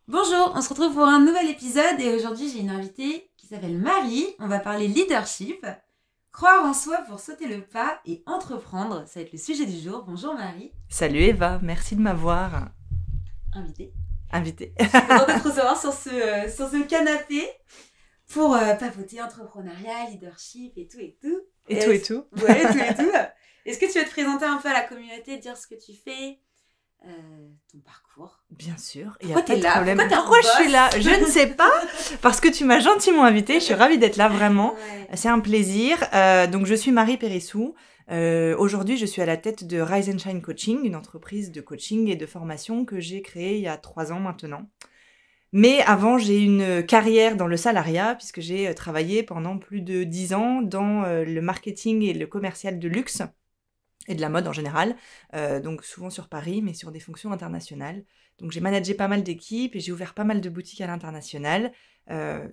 Bonjour, on se retrouve pour un nouvel épisode et aujourd'hui j'ai une invitée qui s'appelle Marie. On va parler leadership, croire en soi pour sauter le pas et entreprendre. Ça va être le sujet du jour. Bonjour Marie. Salut Eva, merci de m'avoir Invitée. invitée. Je suis contente de te recevoir sur ce canapé pour papoter entrepreneuriat, leadership et tout et tout. Et tout et tout. Ouais, tout et tout. Est-ce que tu veux te présenter un peu à la communauté, dire ce que tu fais, ton parcours? Bien sûr, il n'y a Pourquoi pas t'es de là? problème. Pourquoi Pourquoi je suis là? Je ne sais pas, parce que tu m'as gentiment invitée, je suis ravie d'être là, vraiment. Ouais. C'est un plaisir. Donc je suis Marie Périssou. Aujourd'hui, je suis à la tête de Rise and Shine Coaching, une entreprise de coaching et de formation que j'ai créée il y a 3 ans maintenant. Mais avant, j'ai une carrière dans le salariat, puisque j'ai travaillé pendant plus de 10 ans dans le marketing et le commercial de luxe et de la mode en général, donc souvent sur Paris, mais sur des fonctions internationales. Donc j'ai managé pas mal d'équipes et j'ai ouvert pas mal de boutiques à l'international.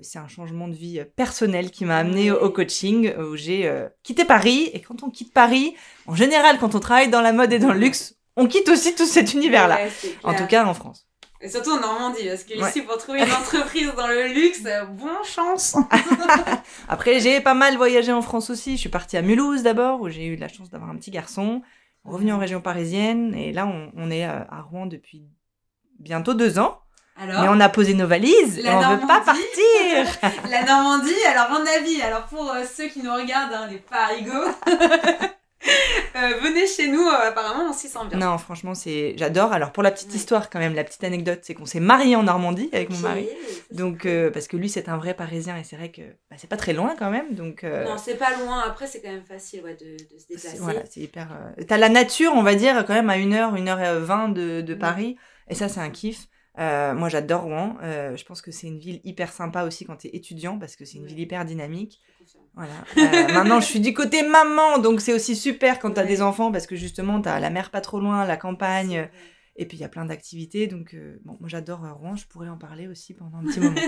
C'est un changement de vie personnel qui m'a amenée au coaching, où j'ai quitté Paris. Et quand on quitte Paris, en général, quand on travaille dans la mode et dans le luxe, on quitte aussi tout cet univers-là. Ouais, En tout cas, en France. Et surtout en Normandie, parce que Ouais. ici, pour trouver une entreprise dans le luxe, bonne chance. Après, j'ai pas mal voyagé en France aussi. Je suis partie à Mulhouse d'abord, où j'ai eu la chance d'avoir un petit garçon. Revenu en région parisienne. Et là, on est à Rouen depuis bientôt 2 ans. Alors, Mais on a posé nos valises et La on veut pas Normandie. partir. la Normandie, alors mon avis, alors pour ceux qui nous regardent, hein, les parigots, venez chez nous, apparemment on s'y sent bien. Non, franchement, j'adore. Alors, pour la petite histoire, quand même, la petite anecdote, c'est qu'on s'est mariés en Normandie avec mon mari. Donc, parce que lui, c'est un vrai Parisien et c'est vrai que c'est pas très loin quand même. Donc, Non, c'est pas loin, après c'est quand même facile de se déplacer. Voilà, c'est hyper. T'as la nature, on va dire, quand même à 1h20 de Paris. Et ça, c'est un kiff. Moi, j'adore Rouen. Je pense que c'est une ville hyper sympa aussi quand t'es étudiant parce que c'est une ville hyper dynamique. Voilà. Maintenant, je suis du côté maman, donc c'est aussi super quand t'as des enfants parce que justement, t'as la mer pas trop loin, la campagne, et puis il y a plein d'activités. Donc, bon, moi j'adore Rouen, je pourrais en parler aussi pendant un petit moment.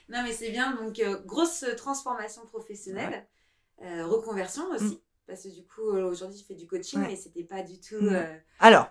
Non, mais c'est bien, donc grosse transformation professionnelle, reconversion aussi, parce que du coup, aujourd'hui tu fais du coaching, mais c'était pas du tout. Alors.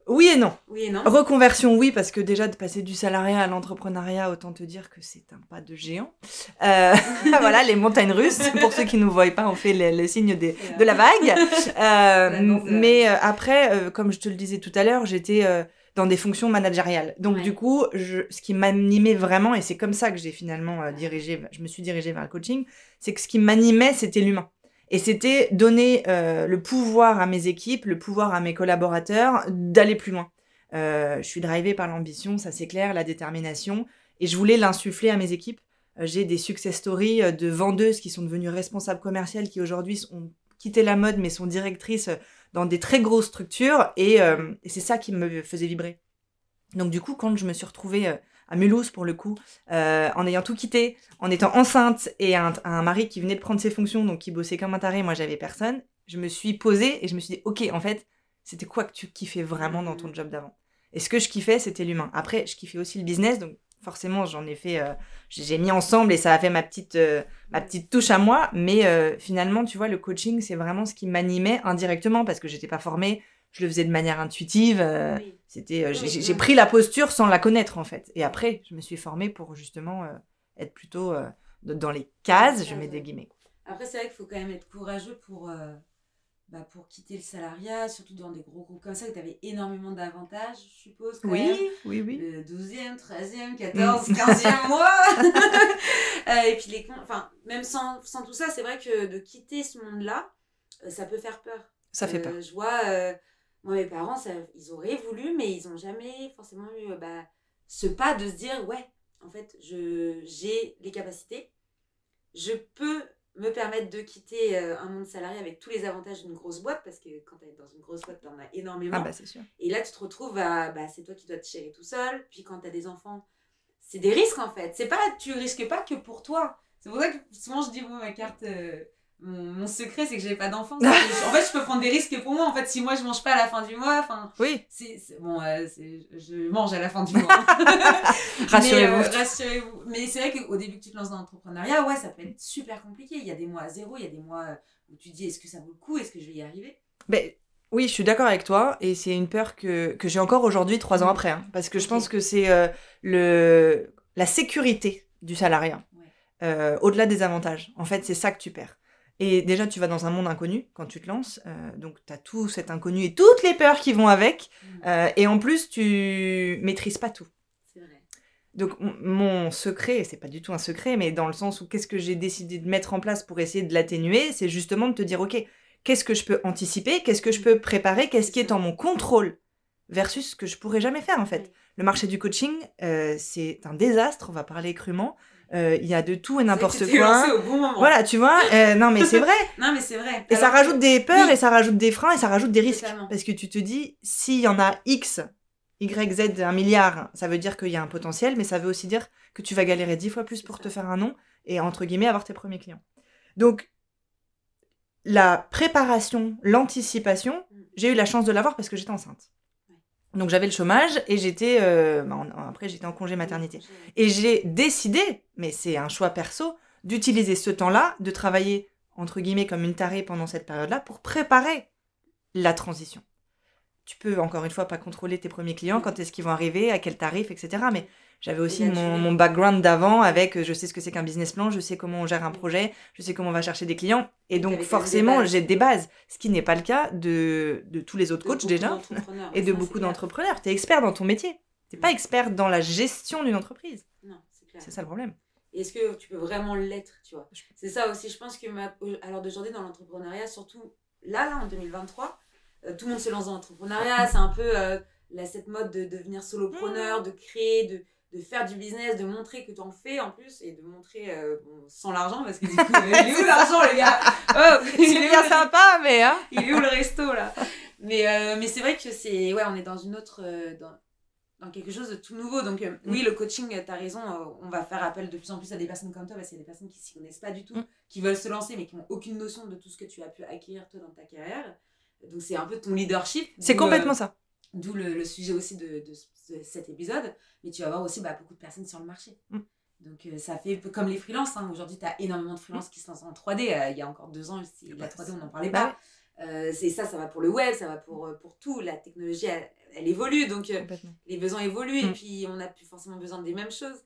Oui et non. Oui et non. Reconversion, oui, parce que déjà de passer du salariat à l'entrepreneuriat, autant te dire que c'est un pas de géant. Voilà, les montagnes russes. Pour ceux qui ne nous voient pas, on fait le signe de la vague. Mais après, comme je te le disais tout à l'heure, j'étais dans des fonctions managériales. Donc du coup, ce qui m'animait vraiment, et c'est comme ça que j'ai finalement je me suis dirigée vers le coaching, c'est que ce qui m'animait, c'était l'humain. Et c'était donner le pouvoir à mes équipes, le pouvoir à mes collaborateurs d'aller plus loin. Je suis drivée par l'ambition, ça c'est clair, la détermination. Et je voulais l'insuffler à mes équipes. J'ai des success stories de vendeuses qui sont devenues responsables commerciales, qui aujourd'hui ont quitté la mode mais sont directrices dans des très grosses structures. Et c'est ça qui me faisait vibrer. Donc du coup, quand je me suis retrouvée à Mulhouse pour le coup, en ayant tout quitté, en étant enceinte et un mari qui venait de prendre ses fonctions, donc qui bossait comme un taré, moi j'avais personne, je me suis posée et je me suis dit, ok, en fait, c'était quoi que tu kiffais vraiment dans ton job d'avant? Et ce que je kiffais, c'était l'humain. Après, je kiffais aussi le business, donc forcément j'en ai fait, j'ai mis ensemble et ça a fait ma petite touche à moi, mais finalement, tu vois, le coaching, c'est vraiment ce qui m'animait indirectement parce que j'étais pas formée, je le faisais de manière intuitive. J'ai pris la posture sans la connaître, en fait. Et après, je me suis formée pour justement être plutôt dans les cases, je mets des guillemets. Après, c'est vrai qu'il faut quand même être courageux pour quitter le salariat, surtout dans des gros groupes comme ça, où tu avais énormément d'avantages, je suppose. Oui. Le 12e, 13e, 14, 15e mois. Et puis, même sans tout ça, c'est vrai que de quitter ce monde-là, ça peut faire peur. Ça fait peur. Je vois, moi, mes parents, ils auraient voulu, mais ils n'ont jamais forcément eu ce pas de se dire, ouais, en fait, j'ai les capacités, je peux me permettre de quitter un monde salarié avec tous les avantages d'une grosse boîte, parce que quand tu es dans une grosse boîte, tu en as énormément. C'est sûr. Et là, tu te retrouves c'est toi qui dois te gérer tout seul. Puis quand tu as des enfants, c'est des risques en fait. Tu risques pas que pour toi. C'est pour ça que souvent je dis, ma carte, mon secret, c'est que j'ai pas d'enfants. En fait, je peux prendre des risques pour moi. En fait, si moi je mange pas à la fin du mois, oui. Je mange à la fin du mois. Rassurez-vous. Mais c'est vrai qu'au début que tu te lances dans l'entrepreneuriat, ça peut être super compliqué. Il y a des mois à zéro, il y a des mois où tu te dis, est-ce que ça vaut le coup, est-ce que je vais y arriver? Oui, je suis d'accord avec toi, et c'est une peur que j'ai encore aujourd'hui, 3 ans après, hein, parce que je pense que c'est la sécurité du salariat, au-delà des avantages. En fait, c'est ça que tu perds. Et déjà, tu vas dans un monde inconnu quand tu te lances, donc tu as tout cet inconnu et toutes les peurs qui vont avec, et en plus, tu maîtrises pas tout. C'est vrai. Donc, mon secret, et c'est pas du tout un secret, mais dans le sens où qu'est-ce que j'ai décidé de mettre en place pour essayer de l'atténuer, c'est justement de te dire, ok, qu'est-ce que je peux anticiper, qu'est-ce que je peux préparer, qu'est-ce qui est en mon contrôle, versus ce que je pourrais jamais faire en fait. Le marché du coaching, c'est un désastre, on va parler crûment. Il y a de tout et n'importe quoi. Au bon moment. Voilà, tu vois. Non, mais c'est vrai. Non, mais c'est vrai. Et ça rajoute des peurs, et ça rajoute des freins, et ça rajoute des risques. Totalement. Parce que tu te dis, s'il y en a X, Y, Z, 1 milliard, ça veut dire qu'il y a un potentiel, mais ça veut aussi dire que tu vas galérer 10 fois plus pour te faire un nom et, entre guillemets, avoir tes premiers clients. Donc, la préparation, l'anticipation, j'ai eu la chance de l'avoir parce que j'étais enceinte. Donc j'avais le chômage et j'étais après j'étais en congé maternité. Et j'ai décidé, mais c'est un choix perso, d'utiliser ce temps-là, de travailler entre guillemets comme une tarée pendant cette période-là pour préparer la transition. Tu peux encore une fois pas contrôler tes premiers clients, quand est-ce qu'ils vont arriver, à quel tarif, etc. Mais j'avais aussi mon background d'avant avec, je sais ce que c'est qu'un business plan, je sais comment on gère un projet, je sais comment on va chercher des clients. Et donc forcément, j'ai des bases. Ce qui n'est pas le cas de tous les autres coachs déjà, et de beaucoup d'entrepreneurs. Tu es expert dans ton métier. Tu n'es pas expert dans la gestion d'une entreprise. Non, c'est clair. C'est ça le problème. Et est-ce que tu peux vraiment l'être, tu vois ? C'est ça aussi, je pense que à l'heure d'aujourd'hui dans l'entrepreneuriat, surtout là en 2023, tout le monde se lance dans l'entrepreneuriat, c'est un peu cette mode de devenir solopreneur, de créer, de faire du business, de montrer que tu en fais en plus, et de montrer sans l'argent, parce que du coup, il est où l'argent les gars ? C'est bien sympa, mais... Hein, il est où le resto là ? Mais c'est vrai que c'est... Ouais, on est dans une autre... dans quelque chose de tout nouveau. Donc oui, le coaching, t'as raison, on va faire appel de plus en plus à des personnes comme toi, parce qu'il y a des personnes qui s'y connaissent pas du tout, qui veulent se lancer, mais qui n'ont aucune notion de tout ce que tu as pu acquérir toi dans ta carrière. Donc c'est un peu ton leadership. C'est complètement ça. D'où le sujet aussi de cet épisode. Mais tu vas voir aussi beaucoup de personnes sur le marché. Donc ça fait comme les freelances. Hein. Aujourd'hui, tu as énormément de freelances qui se lancent en 3D. Il y a encore 2 ans, la 3D, on n'en parlait pas. C'est ça va pour le web, ça va pour tout. La technologie, elle évolue. Donc les besoins évoluent. Et puis, on n'a plus forcément besoin des mêmes choses.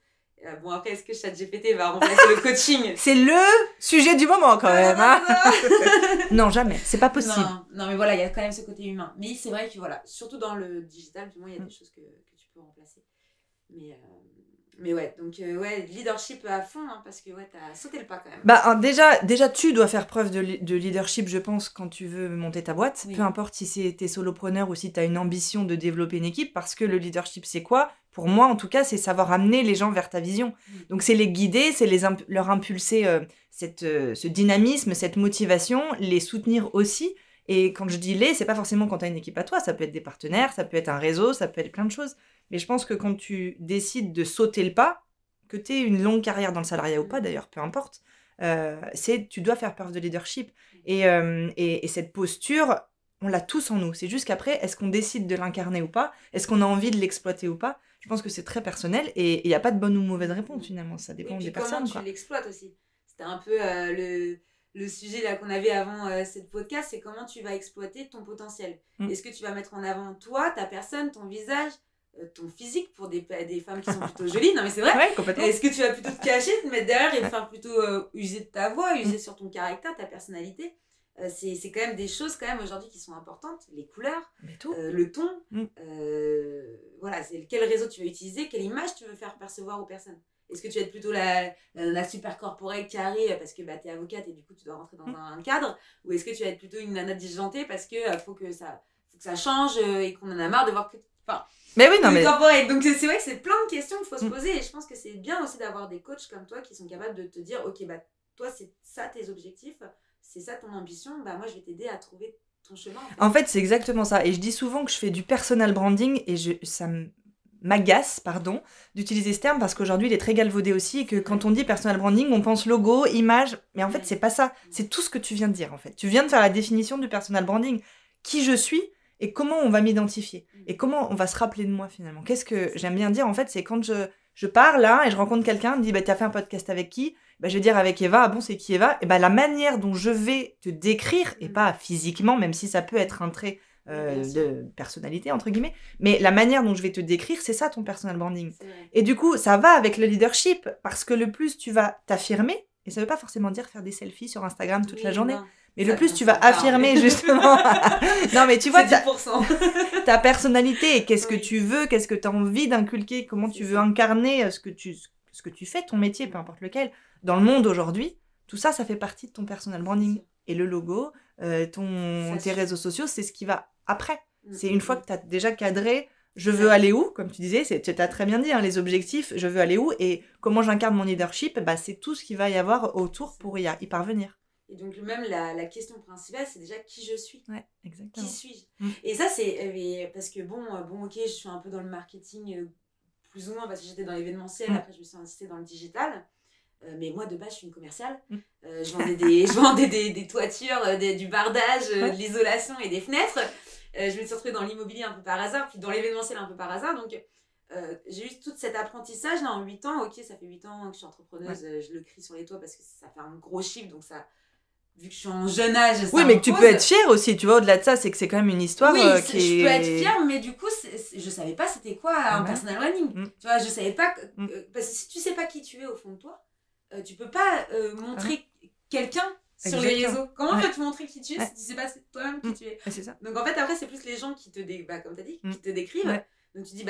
Bon, après, est-ce que ChatGPT va remplacer le coaching ? C'est le sujet du moment, quand même. Non, jamais. C'est pas possible. Non, mais voilà, il y a quand même ce côté humain. Mais c'est vrai que, voilà, surtout dans le digital, du moins, il y a des choses que tu peux remplacer. Mais ouais, donc, leadership à fond, hein, parce que, t'as sauté le pas, quand même. Déjà, tu dois faire preuve de leadership, je pense, quand tu veux monter ta boîte. Oui. Peu importe si t'es solopreneur ou si t'as une ambition de développer une équipe, parce que le leadership, c'est quoi ? Pour moi, en tout cas, c'est savoir amener les gens vers ta vision. Donc, c'est les guider, c'est leur impulser ce dynamisme, cette motivation, les soutenir aussi. Et quand je dis c'est pas forcément quand tu as une équipe à toi, ça peut être des partenaires, ça peut être un réseau, ça peut être plein de choses. Mais je pense que quand tu décides de sauter le pas, que tu aies une longue carrière dans le salariat ou pas d'ailleurs, peu importe, tu dois faire preuve de leadership. Et cette posture, on l'a tous en nous. C'est juste qu'après, est-ce qu'on décide de l'incarner ou pas ? Est-ce qu'on a envie de l'exploiter ou pas ? Je pense que c'est très personnel et il n'y a pas de bonne ou mauvaise réponse finalement. Ça dépend des personnes. Comment tu l'exploites aussi ? C'était un peu le sujet là qu'on avait avant cette podcast, c'est comment tu vas exploiter ton potentiel. Est-ce que tu vas mettre en avant toi, ta personne, ton visage, ton physique pour des femmes qui sont plutôt jolies ? Non mais c'est vrai. Ouais, complètement. Est-ce que tu vas plutôt te cacher, te mettre derrière et faire plutôt user de ta voix, user sur ton caractère, ta personnalité ? C'est quand même des choses quand même aujourd'hui qui sont importantes, les couleurs, le ton, voilà, c'est quel réseau tu vas utiliser, quelle image tu veux faire percevoir aux personnes. Est-ce que tu vas être plutôt la super corporate carrée parce que t'es avocate et du coup tu dois rentrer dans un cadre, ou est-ce que tu vas être plutôt une nana disjointée parce que faut que ça change et qu'on en a marre de voir que mais oui, non mais corporate. Donc c'est vrai que c'est plein de questions qu'il faut se poser, et je pense que c'est bien aussi d'avoir des coachs comme toi qui sont capables de te dire ok toi c'est ça tes objectifs, c'est ça ton ambition, moi je vais t'aider à trouver ton chemin. En fait, c'est exactement ça. Et je dis souvent que je fais du personal branding et ça m'agace, d'utiliser ce terme parce qu'aujourd'hui il est très galvaudé aussi et que quand on dit personal branding, on pense logo, image, mais en fait c'est pas ça. C'est tout ce que tu viens de dire en fait. Tu viens de faire la définition du personal branding. Qui je suis et comment on va m'identifier et comment on va se rappeler de moi finalement. Qu'est-ce que j'aime bien dire en fait, c'est quand je pars là et je rencontre quelqu'un, me dit t'as fait un podcast avec qui ? Je vais dire avec Eva. Ah bon, c'est qui Eva ? Et la manière dont je vais te décrire, et pas physiquement, même si ça peut être un trait de personnalité, entre guillemets. Mais la manière dont je vais te décrire, c'est ça ton personal branding. Et du coup, ça va avec le leadership, parce que le plus tu vas t'affirmer, et ça veut pas forcément dire faire des selfies sur Instagram toute la journée, mais le plus tu vas affirmer justement... Non mais tu vois, ta personnalité, qu'est-ce que tu veux, qu'est-ce que tu as envie d'inculquer, comment tu veux incarner ce que tu fais, ton métier, peu importe lequel, dans le monde aujourd'hui, tout ça, ça fait partie de ton personal branding. Et le logo, tes réseaux sociaux, c'est ce qui va après. C'est une fois que tu as déjà cadré, je veux aller où, comme tu disais, tu as très bien dit, hein, les objectifs, je veux aller où, et comment j'incarne mon leadership, c'est tout ce qu'il va y avoir autour pour y parvenir. Et donc même la question principale, c'est déjà qui je suis. Ouais, exactement. Qui suis-je Et ça, c'est... parce que bon, ok, je suis un peu dans le marketing, plus ou moins, parce que j'étais dans l'événementiel, après je me suis incitée dans le digital. Mais moi, de base, je suis une commerciale. Je vendais des toitures, du bardage, de l'isolation et des fenêtres. Je me suis retrouvée dans l'immobilier un peu par hasard, puis dans l'événementiel un peu par hasard. Donc, j'ai eu tout cet apprentissage là, en 8 ans. Ok, ça fait 8 ans que je suis entrepreneuse. Je le crie sur les toits parce que ça fait un gros chiffre. Donc, ça, vu que je suis en jeune âge, ça mais que tu peux être fière aussi. Tu vois, au-delà de ça, c'est que c'est quand même une histoire je peux être fière, mais du coup, je savais pas c'était quoi un personal branding. Tu vois, je savais pas... parce que si tu sais pas qui tu es au fond de toi, tu peux pas montrer quelqu'un sur les réseaux. Comment peux-tu montrer qui tu es si tu sais pas toi-même qui tu es? C'est ça. Donc en fait après c'est plus les gens qui te comme t'as dit, qui te décrivent. Donc tu dis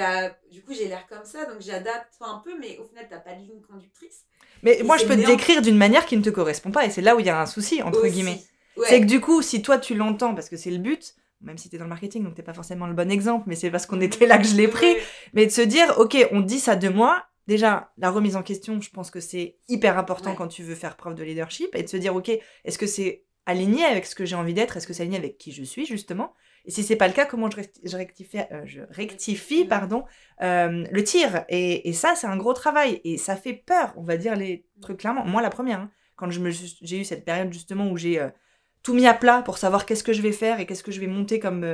du coup j'ai l'air comme ça, donc j'adapte un peu, mais au final t'as pas de ligne conductrice. Mais moi je peux te décrire d'une manière qui ne te correspond pas, et c'est là où il y a un souci entre guillemets. C'est que du coup si toi tu l'entends, parce que c'est le but, même si t'es dans le marketing donc t'es pas forcément le bon exemple, mais c'est parce qu'on était là que je l'ai pris, mais de se dire ok on dit ça de moi. Déjà, la remise en question, je pense que c'est hyper important quand tu veux faire preuve de leadership, et de se dire, ok, est-ce que c'est aligné avec ce que j'ai envie d'être? Est-ce que c'est aligné avec qui je suis, justement? Et si c'est pas le cas, comment je rectifie le tir? Et ça, c'est un gros travail. Et ça fait peur, on va dire les trucs clairement. Moi, la première, hein, quand j'ai eu cette période, justement, où j'ai tout mis à plat pour savoir qu'est-ce que je vais faire et qu'est-ce que je vais monter comme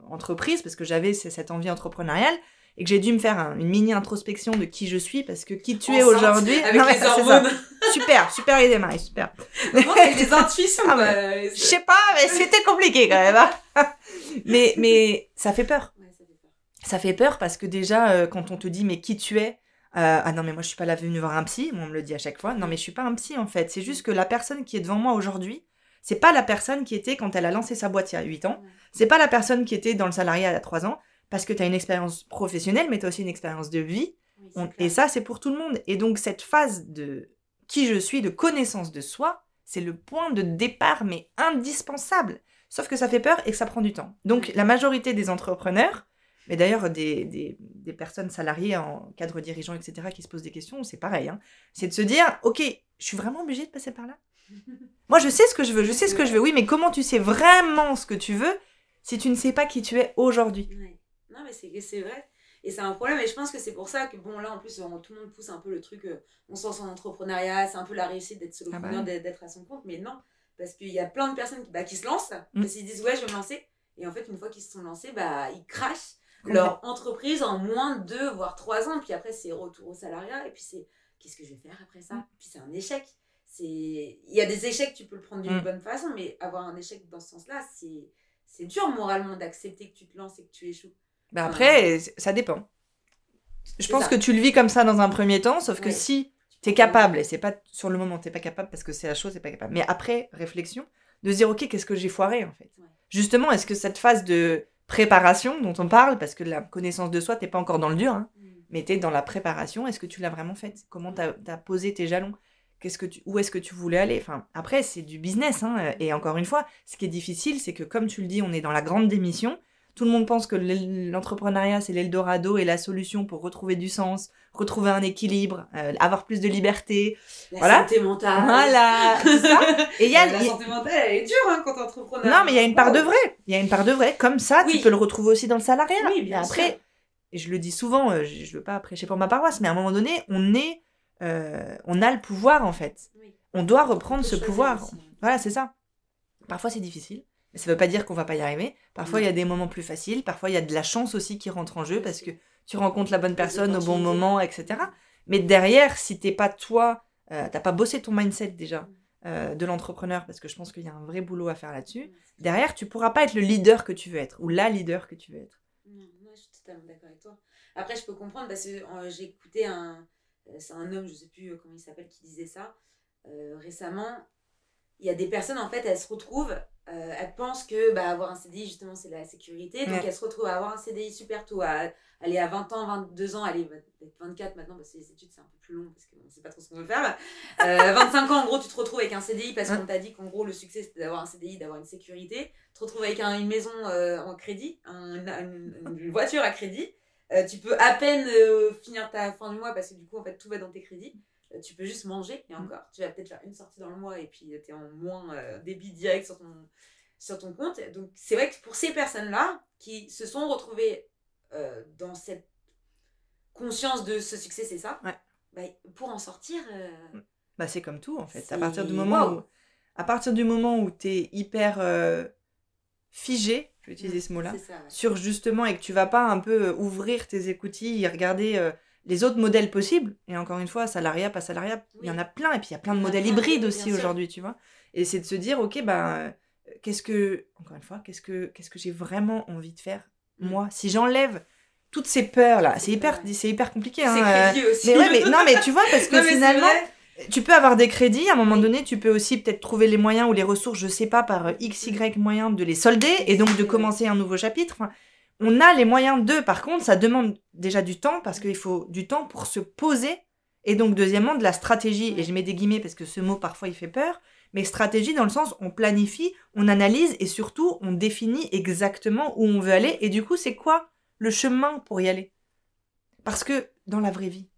entreprise, parce que j'avais cette envie entrepreneuriale, et que j'ai dû me faire une mini introspection de qui je suis, parce que qui tu es aujourd'hui... Avec les hormones. Super idée, Marie, super. Comment t'as des intuitions je sais pas, mais c'était compliqué quand même. Hein. mais ça fait peur. Ça fait peur parce que déjà, quand on te dit, mais qui tu es, ah non, mais moi je suis pas là venue voir un psy, on me le dit à chaque fois. Non, mais je suis pas un psy en fait. C'est juste que la personne qui est devant moi aujourd'hui, c'est pas la personne qui était quand elle a lancé sa boîte il y a 8 ans. C'est pas la personne qui était dans le salariat il y a 3 ans. Parce que tu as une expérience professionnelle, mais tu as aussi une expérience de vie. Et ça, c'est pour tout le monde. Et donc, cette phase de qui je suis, de connaissance de soi, c'est le point de départ, mais indispensable. Sauf que ça fait peur et que ça prend du temps. Donc, la majorité des entrepreneurs, mais d'ailleurs des personnes salariées en cadre dirigeant, etc., qui se posent des questions, c'est pareil. Hein, c'est de se dire, ok, je suis vraiment obligée de passer par là? Moi, je sais ce que je veux, oui, mais comment tu sais vraiment ce que tu veux si tu ne sais pas qui tu es aujourd'hui? Non, mais c'est vrai. Et c'est un problème. Et je pense que c'est pour ça que, bon, là, en plus, tout le monde pousse un peu le truc, on se lance en entrepreneuriat, c'est un peu la réussite d'être solopreneur, d'être à son compte. Mais non, parce qu'il y a plein de personnes qui se lancent, parce qu'ils disent, ouais, je vais me lancer. Et en fait, une fois qu'ils se sont lancés, ils crachent leur entreprise en moins de 2, voire 3 ans. Puis après, c'est retour au salariat. Et puis c'est, qu'est-ce que je vais faire après ça? Puis c'est un échec. Il y a des échecs, tu peux le prendre d'une bonne façon, mais avoir un échec dans ce sens-là, c'est dur moralement d'accepter que tu te lances et que tu échoues. Après, ça dépend. Je pense que tu le vis comme ça dans un premier temps, sauf que si t'es capable, et c'est pas sur le moment, t'es pas capable parce que c'est la chose, t'es pas capable. Mais après réflexion, de se dire, ok, qu'est-ce que j'ai foiré en fait? Justement, est-ce que cette phase de préparation dont on parle, parce que la connaissance de soi, t'es pas encore dans le dur, hein, mais t'es dans la préparation, est-ce que tu l'as vraiment faite? Comment t'as posé tes jalons? Où est-ce que tu voulais aller? Enfin, après, c'est du business, hein, et encore une fois, ce qui est difficile, c'est que comme tu le dis, on est dans la grande démission. Tout le monde pense que l'entrepreneuriat, c'est l'Eldorado et la solution pour retrouver du sens, retrouver un équilibre, avoir plus de liberté. La santé mentale. Voilà, c'est ça. Et la santé mentale, elle est dure quand t'es entrepreneur. Non, mais il y a une part de vrai. Il y a une part de vrai. Comme ça, tu peux le retrouver aussi dans le salariat. Oui, bien sûr. Après, et je le dis souvent, je veux pas prêcher pour ma paroisse, mais à un moment donné, on a le pouvoir, en fait. Oui. On doit reprendre ce pouvoir. Aussi. Voilà, c'est ça. Parfois, c'est difficile. Mais ça veut pas dire qu'on va pas y arriver. Parfois, il y a des moments plus faciles. Parfois, il y a de la chance aussi qui rentre en jeu parce que tu rencontres la bonne personne au bon moment, etc. Mais derrière, si t'es pas toi, t'as pas bossé ton mindset déjà, de l'entrepreneur, parce que je pense qu'il y a un vrai boulot à faire là-dessus, derrière, tu pourras pas être le leader que tu veux être, ou la leader que tu veux être. Non, je suis totalement d'accord avec toi. Après, je peux comprendre parce que j'ai écouté c'est un homme, je sais plus comment il s'appelle, qui disait ça récemment. Il y a des personnes, en fait, elles se retrouvent, elles pensent que avoir un CDI, justement, c'est la sécurité. Donc, elles se retrouvent à avoir un CDI super tôt, à aller à 20 ans, 22 ans, aller peut-être 24 maintenant, parce que les études, c'est un peu plus long, parce qu'on ne sait pas trop ce qu'on veut faire. 25 ans, en gros, tu te retrouves avec un CDI, parce qu'on t'a dit qu'en gros, le succès, c'était d'avoir un CDI, d'avoir une sécurité. Tu te retrouves avec une maison en crédit, une voiture à crédit. Tu peux à peine finir ta fin du mois, parce que du coup, en fait, tout va dans tes crédits. Tu peux juste manger, et encore, tu vas peut-être faire une sortie dans le mois et puis tu es en moins débit direct sur ton compte. Donc c'est vrai que pour ces personnes-là qui se sont retrouvées dans cette conscience de ce succès, c'est ça, pour en sortir... c'est comme tout en fait. À partir du moment où tu es hyper figé, je vais utiliser ce mot-là, sur justement, et que tu vas pas un peu ouvrir tes écoutilles et regarder... les autres modèles possibles, et encore une fois, salariat, pas salariat, il y en a plein, et puis il y a plein de modèles hybrides aussi aujourd'hui, tu vois. Et c'est de se dire, ok, qu'est-ce que j'ai vraiment envie de faire, moi, si j'enlève toutes ces peurs-là, c'est hyper compliqué. C'est crédit aussi. Mais tu vois, parce que finalement, tu peux avoir des crédits, à un moment donné, tu peux aussi peut-être trouver les moyens ou les ressources, je sais pas, par XY moyens de les solder, et donc de commencer un nouveau chapitre, enfin, on a les moyens par contre, ça demande déjà du temps, parce qu'il faut du temps pour se poser, et donc deuxièmement, de la stratégie, et je mets des guillemets parce que ce mot parfois il fait peur, mais stratégie dans le sens, on planifie, on analyse, et surtout, on définit exactement où on veut aller, et du coup, c'est quoi le chemin pour y aller? Parce que dans la vraie vie,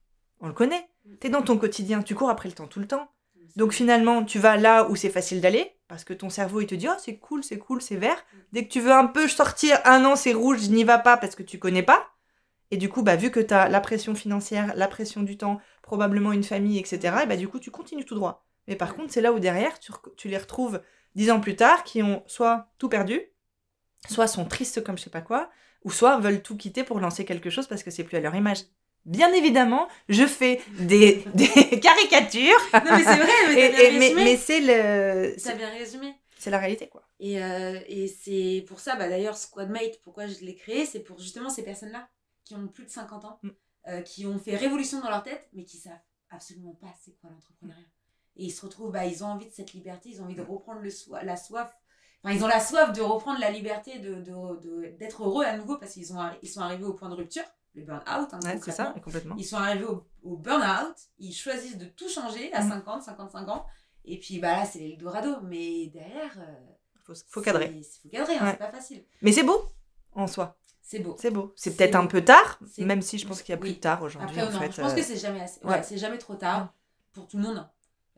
on le connaît, t'es dans ton quotidien, tu cours après le temps tout le temps, donc finalement, tu vas là où c'est facile d'aller, parce que ton cerveau, il te dit « Oh, c'est cool, c'est vert ». Dès que tu veux un peu sortir, « Ah non, c'est rouge, je n'y vais pas parce que tu connais pas ». Et du coup, vu que tu as la pression financière, la pression du temps, probablement une famille, etc., et du coup, tu continues tout droit. Mais par contre, c'est là où derrière, tu les retrouves 10 ans plus tard, qui ont soit tout perdu, soit sont tristes comme je sais pas quoi, ou soit veulent tout quitter pour lancer quelque chose parce que c'est plus à leur image. Bien évidemment, je fais des caricatures. Non, mais c'est vrai, mais t'as bien résumé. Mais c'est le... T'as bien résumé. C'est la réalité, quoi. Et c'est pour ça, d'ailleurs, Squadmate, pourquoi je l'ai créé, c'est pour justement ces personnes-là qui ont plus de 50 ans, qui ont fait révolution dans leur tête, mais qui savent absolument pas c'est quoi l'entrepreneuriat. Et ils se retrouvent, ils ont envie de cette liberté, ils ont envie de reprendre la soif. Enfin, ils ont la soif de reprendre la liberté, d'être heureux à nouveau, parce qu'ils sont arrivés au point de rupture. Le burn-out, c'est ça, complètement. Ils sont arrivés au burn-out, ils choisissent de tout changer à 50, 55 ans, et puis là, c'est l'Eldorado, mais derrière... faut cadrer. Faut cadrer, c'est pas facile. Mais c'est beau, en soi. C'est beau. C'est peut-être un peu tard, même si je pense qu'il y a plus tard aujourd'hui. Après, je pense que c'est jamais assez. C'est jamais trop tard pour tout le monde.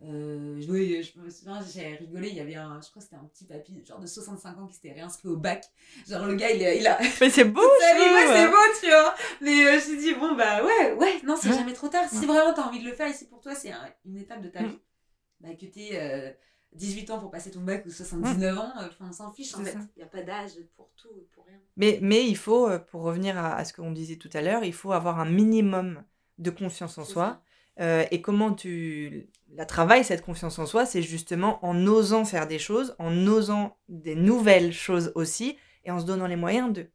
Je me souviens, j'ai rigolé, il y avait je crois que c'était un petit papy genre de 65 ans qui s'était réinscrit au bac. Genre le gars, il a... Mais c'est beau, c'est beau, tu vois. Mais je me suis dit, bon, non, c'est jamais trop tard. Si vraiment t'as envie de le faire, ici pour toi, c'est une étape de ta vie. Que t'aies 18 ans pour passer ton bac ou 79 ans, on s'en fiche en fait. Il n'y a pas d'âge pour tout, pour rien. Mais il faut, pour revenir à ce qu'on disait tout à l'heure, il faut avoir un minimum de confiance en soi. Et comment tu la travailles, cette confiance en soi, c'est justement en osant faire des choses, en osant des nouvelles choses aussi, et en se donnant les moyens d'eux.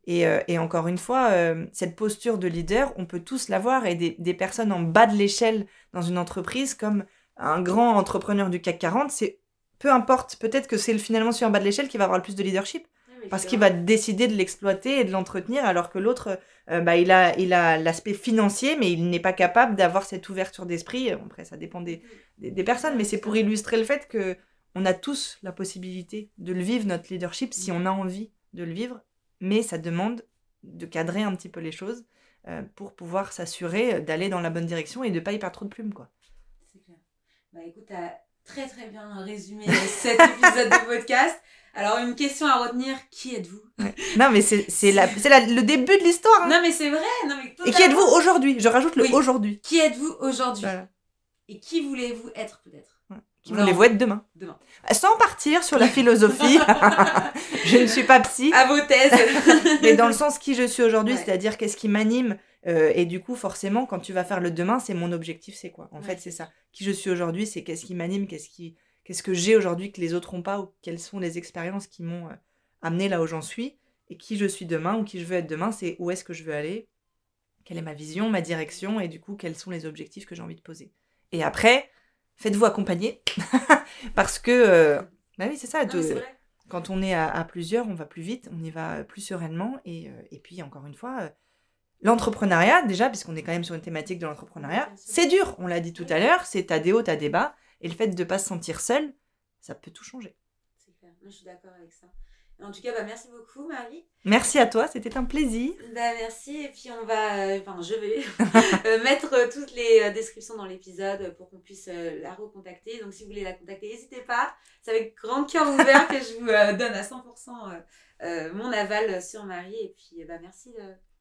Et encore une fois, cette posture de leader, on peut tous l'avoir, et des personnes en bas de l'échelle dans une entreprise, comme un grand entrepreneur du CAC 40, c'est peu importe, peut-être que c'est finalement celui en bas de l'échelle qui va avoir le plus de leadership, parce qu'il va décider de l'exploiter et de l'entretenir, alors que l'autre, il a l'aspect financier, mais il n'est pas capable d'avoir cette ouverture d'esprit. Après, ça dépend des personnes, mais c'est pour illustrer le fait qu'on a tous la possibilité de le vivre, notre leadership, si on a envie de le vivre, mais ça demande de cadrer un petit peu les choses pour pouvoir s'assurer d'aller dans la bonne direction et de ne pas y perdre trop de plumes, quoi. C'est clair. Écoute, t'as très très bien résumé cet épisode de podcast. Alors, une question à retenir, qui êtes-vous ? Non, mais c'est le début de l'histoire. Hein. Non, mais c'est vrai. Non, mais et qui êtes-vous aujourd'hui ? Je rajoute le aujourd'hui. Qui êtes-vous aujourd'hui ? Voilà. Et qui voulez-vous être, peut-être ? Qui voulez-vous être demain ? Sans partir sur la philosophie, je ne suis pas psy. À vos thèses. Mais dans le sens qui je suis aujourd'hui, c'est-à-dire qu'est-ce qui m'anime. Et du coup, forcément, quand tu vas faire le demain, c'est mon objectif, c'est quoi ? En fait, c'est ça. Qui je suis aujourd'hui, c'est qu'est-ce qui m'anime, qu'est-ce qu'est-ce que j'ai aujourd'hui que les autres n'ont pas, ou quelles sont les expériences qui m'ont amené là où j'en suis, et qui je suis demain, ou qui je veux être demain, c'est où est-ce que je veux aller, quelle est ma vision, ma direction, et du coup, quels sont les objectifs que j'ai envie de poser. Et après, faites-vous accompagner, parce que, bah oui, c'est ça, Non, mais c'est vrai. quand on est à plusieurs, on va plus vite, on y va plus sereinement, et puis, encore une fois, l'entrepreneuriat, déjà, puisqu'on est quand même sur une thématique de l'entrepreneuriat, Bien sûr. c'est dur, on l'a dit tout à l'heure, c'est t'as des hauts, t'as des bas, et le fait de ne pas se sentir seul, ça peut tout changer. C'est clair. Moi, je suis d'accord avec ça. Et en tout cas, bah, merci beaucoup, Marie. Merci à toi, c'était un plaisir. Bah, merci. Et puis, on va, enfin, je vais mettre toutes les descriptions dans l'épisode pour qu'on puisse la recontacter. Donc, si vous voulez la contacter, n'hésitez pas. C'est avec grand cœur ouvert que je vous donne à 100% mon aval sur Marie. Et puis, bah, merci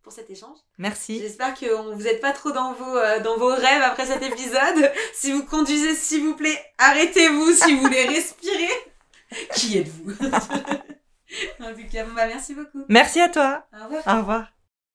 pour cet échange. Merci. J'espère que vous n'êtes pas trop dans vos rêves après cet épisode. Si vous conduisez, s'il vous plaît, arrêtez-vous si vous voulez respirer. Qui êtes-vous? En tout cas, bah, merci beaucoup. Merci à toi. Au revoir. Au revoir.